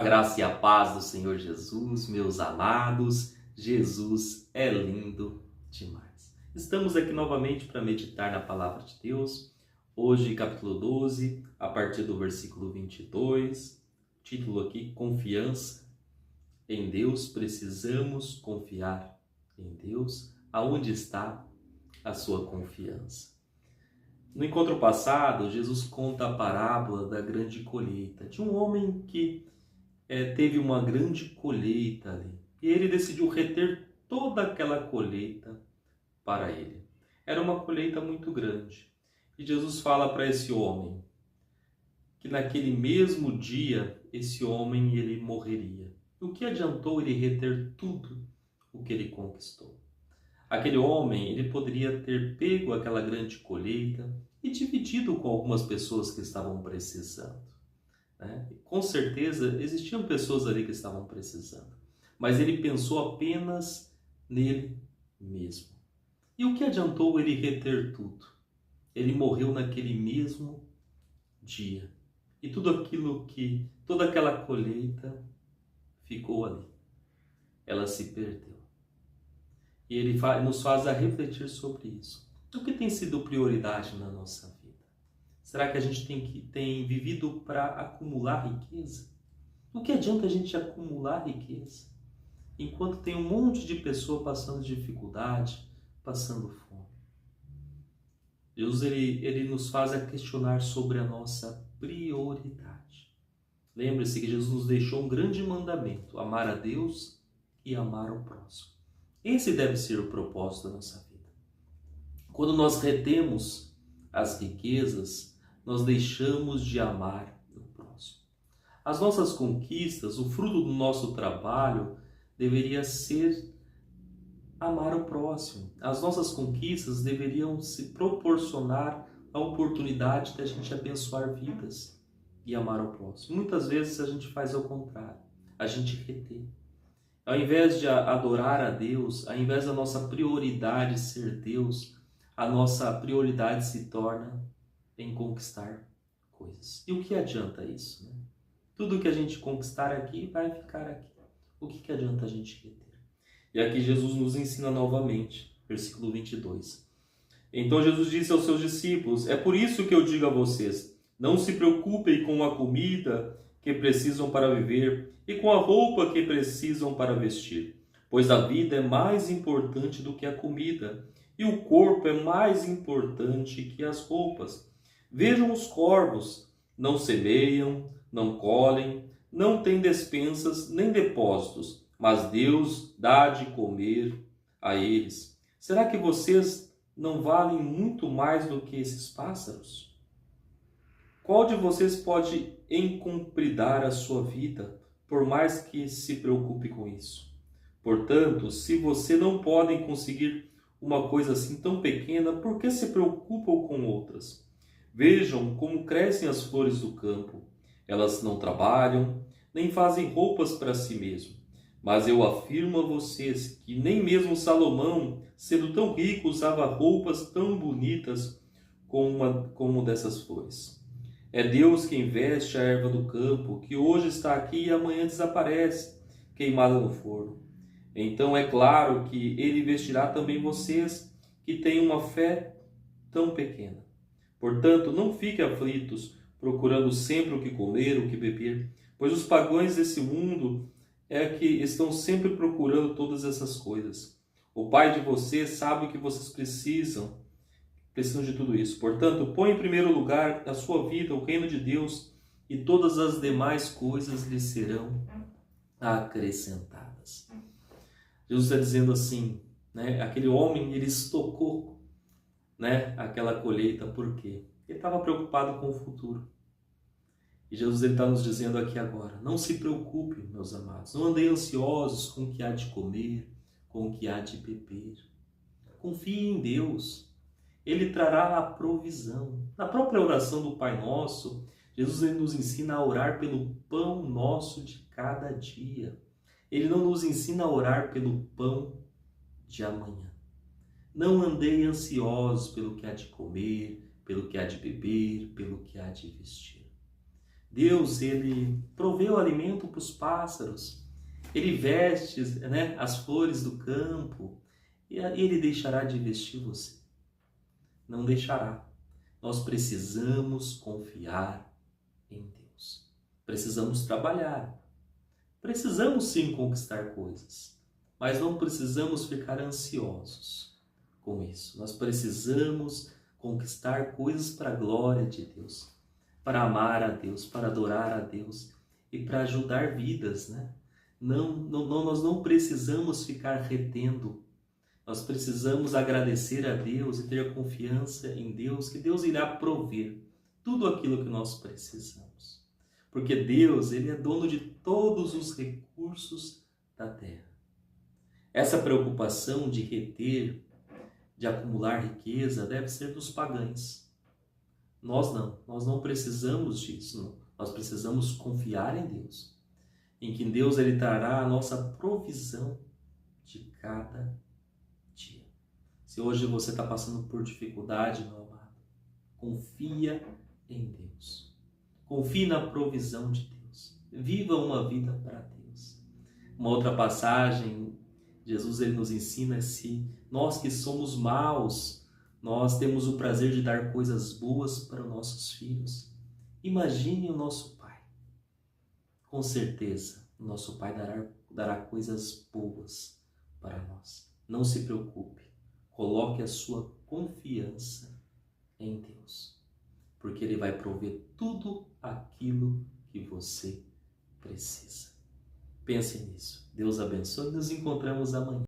A graça e a paz do Senhor Jesus, meus amados, Jesus é lindo demais. Estamos aqui novamente para meditar na palavra de Deus. Hoje, capítulo 12, a partir do versículo 22, título aqui, Confiança em Deus. Precisamos confiar em Deus. Aonde está a sua confiança? No encontro passado, Jesus conta a parábola da grande colheita, de um homem que teve uma grande colheita ali. E ele decidiu reter toda aquela colheita para ele. Era uma colheita muito grande. E Jesus fala para esse homem que naquele mesmo dia, esse homem ele morreria. E o que adiantou ele reter tudo o que ele conquistou? Aquele homem, ele poderia ter pego aquela grande colheita e dividido com algumas pessoas que estavam precisando. Com certeza existiam pessoas ali que estavam precisando, mas ele pensou apenas nele mesmo. E o que adiantou ele reter tudo? Ele morreu naquele mesmo dia. E toda aquela colheita ficou ali. Ela se perdeu. E ele nos faz a refletir sobre isso. O que tem sido prioridade na nossa vida? Será que a gente tem vivido para acumular riqueza? O que adianta a gente acumular riqueza enquanto tem um monte de pessoa passando dificuldade, passando fome? Deus ele nos faz a questionar sobre a nossa prioridade. Lembre-se que Jesus nos deixou um grande mandamento: amar a Deus e amar o próximo. Esse deve ser o propósito da nossa vida. Quando nós retemos as riquezas, nós deixamos de amar o próximo. As nossas conquistas, o fruto do nosso trabalho, deveria ser amar o próximo. As nossas conquistas deveriam se proporcionar a oportunidade de a gente abençoar vidas e amar o próximo. Muitas vezes a gente faz ao contrário, a gente retém. Ao invés de adorar a Deus, ao invés da nossa prioridade ser Deus, a nossa prioridade se torna em conquistar coisas. E o que adianta isso? Né? Tudo que a gente conquistar aqui vai ficar aqui. O que adianta a gente reter? E aqui Jesus nos ensina novamente, versículo 22. Então Jesus disse aos seus discípulos: é por isso que eu digo a vocês, não se preocupem com a comida que precisam para viver e com a roupa que precisam para vestir, pois a vida é mais importante do que a comida e o corpo é mais importante que as roupas. Vejam os corvos, não semeiam, não colhem, não têm despensas nem depósitos, mas Deus dá de comer a eles. Será que vocês não valem muito mais do que esses pássaros? Qual de vocês pode encompridar a sua vida, por mais que se preocupe com isso? Portanto, se você não podem conseguir uma coisa assim tão pequena, por que se preocupam com outras? Vejam como crescem as flores do campo. Elas não trabalham, nem fazem roupas para si mesmo. Mas eu afirmo a vocês que nem mesmo Salomão, sendo tão rico, usava roupas tão bonitas como dessas flores. É Deus quem veste a erva do campo, que hoje está aqui e amanhã desaparece, queimada no forno. Então é claro que Ele vestirá também vocês, que têm uma fé tão pequena. Portanto, não fiquem aflitos, procurando sempre o que comer, o que beber, pois os pagãos desse mundo que estão sempre procurando todas essas coisas. O Pai de vocês sabe o que vocês precisam de tudo isso. Portanto, põe em primeiro lugar a sua vida, o reino de Deus, e todas as demais coisas lhe serão acrescentadas. Jesus está dizendo assim, aquele homem, ele estocou aquela colheita, por quê? Ele estava preocupado com o futuro. E Jesus está nos dizendo aqui agora: não se preocupe, meus amados, não andem ansiosos com o que há de comer, com o que há de beber. Confie em Deus, Ele trará a provisão. Na própria oração do Pai Nosso, Jesus nos ensina a orar pelo pão nosso de cada dia. Ele não nos ensina a orar pelo pão de amanhã. Não andei ansiosos pelo que há de comer, pelo que há de beber, pelo que há de vestir. Deus, Ele proveu alimento para os pássaros. Ele veste, né, as flores do campo. E Ele deixará de vestir você. Não deixará. Nós precisamos confiar em Deus. Precisamos trabalhar. Precisamos sim conquistar coisas. Mas não precisamos ficar ansiosos com isso. Nós precisamos conquistar coisas para a glória de Deus, para amar a Deus, para adorar a Deus e para ajudar vidas, né? Nós não precisamos ficar retendo. Nós precisamos agradecer a Deus e ter confiança em Deus, que Deus irá prover tudo aquilo que nós precisamos. Porque Deus, Ele é dono de todos os recursos da terra. Essa preocupação de reter, de acumular riqueza, deve ser dos pagãos. Nós não precisamos disso. Não. Nós precisamos confiar em Deus, em que Deus Ele trará a nossa provisão de cada dia. Se hoje você está passando por dificuldade, meu amado, confia em Deus. Confie na provisão de Deus. Viva uma vida para Deus. Uma outra passagem, Jesus Ele nos ensina: se nós que somos maus, nós temos o prazer de dar coisas boas para os nossos filhos, imagine o nosso Pai. Com certeza, o nosso Pai dará coisas boas para nós. Não se preocupe, coloque a sua confiança em Deus, porque Ele vai prover tudo aquilo que você precisa. Pense nisso. Deus abençoe. Nos encontramos amanhã.